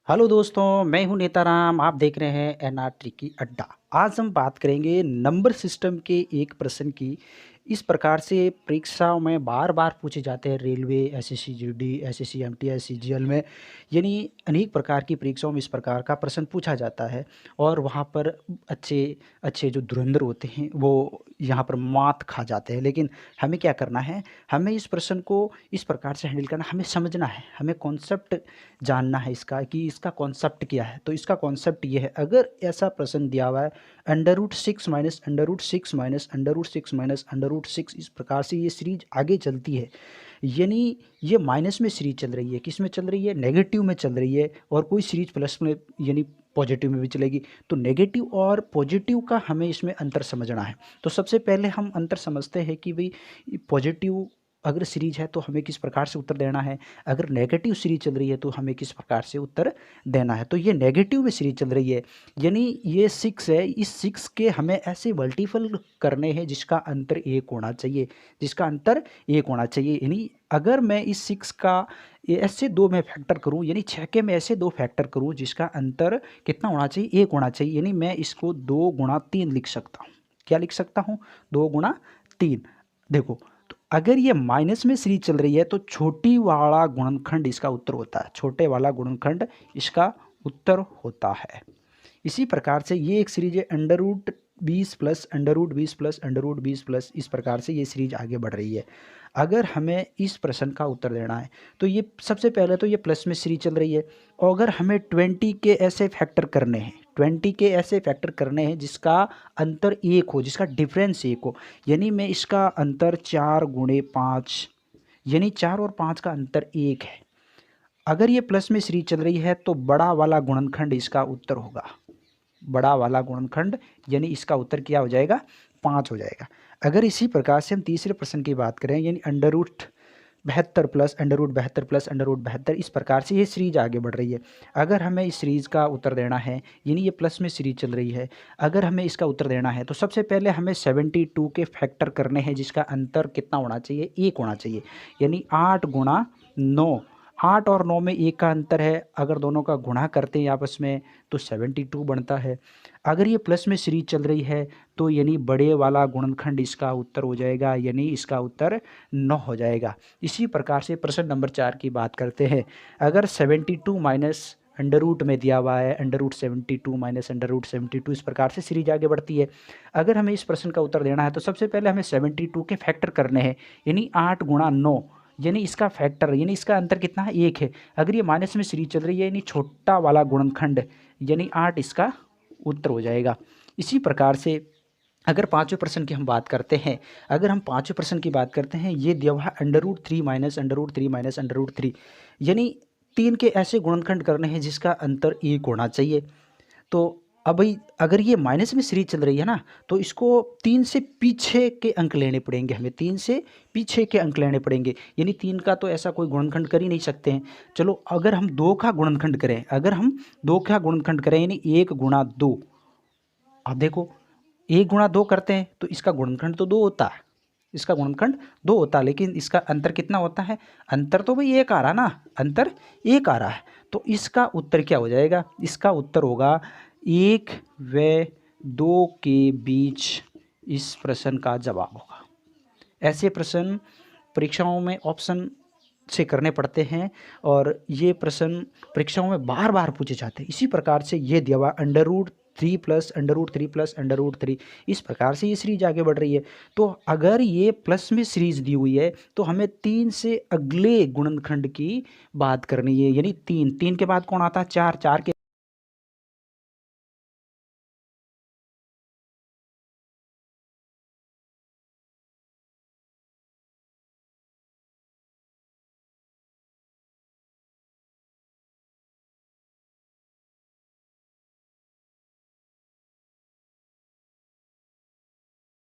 Hello दोस्तों, मैं हूं नेताराम। आप देख रहे हैं एनआर ट्रिकी अड्डा। आज हम बात करेंगे नंबर सिस्टम के एक प्रश्न की। इस प्रकार से परीक्षाओं में बार बार पूछे जाते हैं। Railway, SSC GD, SSC MTS, CGL में, यानी अनेक प्रकार की परीक्षाओं में इस प्रकार का प्रश्न पूछा जाता है। और वहाँ पर अच्छे अच्छे जो धुरंधर होते हैं वो यहाँ पर मात खा जाते हैं। लेकिन हमें क्या करना है, हमें इस प्रश्न को इस प्रकार से हैंडल करना, हमें समझना है, हमें कॉन्सेप्ट जानना है इसका कि इसका कॉन्सेप्ट क्या है। तो इसका कॉन्सेप्ट ये है, अगर ऐसा प्रश्न दिया हुआ है √6 माइनस √6 माइनस √6 माइनस √6, इस प्रकार से ये सीरीज आगे चलती है, यानी ये माइनस में सीरीज चल रही है, किस में चल रही है, नेगेटिव में चल रही है। और कोई सीरीज प्लस में यानी पॉजिटिव में भी चलेगी। तो नेगेटिव और पॉजिटिव का हमें इसमें अंतर समझना है। तो सबसे पहले हम अंतर समझते हैं कि भाई पॉजिटिव अगर सीरीज है तो हमें किस प्रकार से उत्तर देना है, अगर नेगेटिव सीरीज चल रही है तो हमें किस प्रकार से उत्तर देना है। तो ये नेगेटिव में सीरीज चल रही है, यानी ये 6 है, इस 6 के हमें ऐसे मल्टीपल करने हैं जिसका अंतर 1 होना चाहिए, जिसका अंतर 1 होना चाहिए। यानी अगर मैं इस 6 का ऐसे 2 में फैक्टर करूं, यानी 6 के मैं ऐसे 2 फैक्टर करूं जिसका अंतर कितना होना चाहिए, 1 होना चाहिए। यानी मैं इसको 2 गुणा 3 लिख सकता हूँ। क्या लिख सकता हूँ? 2 गुणा 3। देखो, तो अगर ये माइनस में सीरीज चल रही है तो छोटी वाला गुणनखंड इसका उत्तर होता है, छोटे वाला गुणनखंड इसका उत्तर होता है। इसी प्रकार से ये एक सीरीज है √20 प्लस √20 प्लस √20 प्लस, इस प्रकार से ये सीरीज आगे बढ़ रही है। अगर हमें इस प्रश्न का उत्तर देना है तो ये सबसे पहले तो ये प्लस में सीरीज चल रही है, और अगर हमें 20 के ऐसे फैक्टर करने हैं, 20 के ऐसे फैक्टर करने हैं जिसका अंतर 1 हो, जिसका डिफरेंस 1 हो, यानी मैं इसका अंतर 4 गुणे 5, यानी 4 और 5 का अंतर 1 है। अगर ये प्लस में सीरीज चल रही है तो बड़ा वाला गुणनखंड इसका उत्तर होगा, बड़ा वाला गुणनखंड, यानी इसका उत्तर क्या हो जाएगा, 5 हो जाएगा। अगर इसी प्रकार से हम तीसरे प्रश्न की बात करें, यानी √72 प्लस √72 प्लस √72, इस प्रकार से ये सीरीज आगे बढ़ रही है। अगर हमें इस सीरीज का उत्तर देना है, यानी ये प्लस में सीरीज चल रही है, अगर हमें इसका उत्तर देना है तो सबसे पहले हमें 72 के फैक्टर करने हैं जिसका अंतर कितना होना चाहिए, 1 होना चाहिए। यानी 8 गुणा 9, 8 और 9 में 1 का अंतर है, अगर दोनों का गुणा करते हैं आपस में तो 72 बनता है। अगर ये प्लस में सीरीज चल रही है तो यानी बड़े वाला गुणनखंड इसका उत्तर हो जाएगा, यानी इसका उत्तर 9 हो जाएगा। इसी प्रकार से प्रश्न नंबर 4 की बात करते हैं। अगर 72 माइनस अंडर रूट में दिया हुआ है √72 माइनस √72, इस प्रकार से सीरीज आगे बढ़ती है। अगर हमें इस प्रश्न का उत्तर देना है तो सबसे पहले हमें 72 के फैक्टर करने हैं, यानी 8 गुणा 9, यानी इसका फैक्टर, यानी इसका अंतर कितना है, 1 है। अगर ये माइनस में सीरीज चल रही है, यानी छोटा वाला गुणनखंड, यानी 8 इसका उत्तर हो जाएगा। इसी प्रकार से अगर पाँचवें प्रश्न की हम बात करते हैं, अगर हम पाँचवें प्रश्न की बात करते हैं, ये दिया हुआ है √3 माइनस √3 माइनस √3, यानी 3 के ऐसे गुणनखंड करने हैं जिसका अंतर 1 होना चाहिए। तो अब भाई अगर ये माइनस में सीरीज चल रही है ना, तो इसको 3 से पीछे के अंक लेने पड़ेंगे, हमें 3 से पीछे के अंक लेने पड़ेंगे, यानी 3 का तो ऐसा कोई गुणनखंड कर ही नहीं सकते हैं। चलो अगर हम 2 का गुणनखंड करें, अगर हम 2 का गुणनखंड करें यानी 1 गुणा 2, अब देखो 1 गुणा 2 करते हैं तो इसका गुणनखंड तो 2 होता है, इसका गुणनखंड 2 होता है, लेकिन इसका अंतर कितना होता है, अंतर तो भाई 1 आ रहा ना, अंतर 1 आ रहा है। तो इसका उत्तर क्या हो जाएगा, इसका उत्तर होगा 1 व 2 के बीच, इस प्रश्न का जवाब होगा। ऐसे प्रश्न परीक्षाओं में ऑप्शन से करने पड़ते हैं और ये प्रश्न परीक्षाओं में बार बार पूछे जाते हैं। इसी प्रकार से ये दिया हुआ √3 प्लस √3 प्लस √3, इस प्रकार से ये सीरीज आगे बढ़ रही है। तो अगर ये प्लस में सीरीज दी हुई है तो हमें 3 से अगले गुणनखंड की बात करनी है, यानी 3 के बाद कौन आता है, 4 के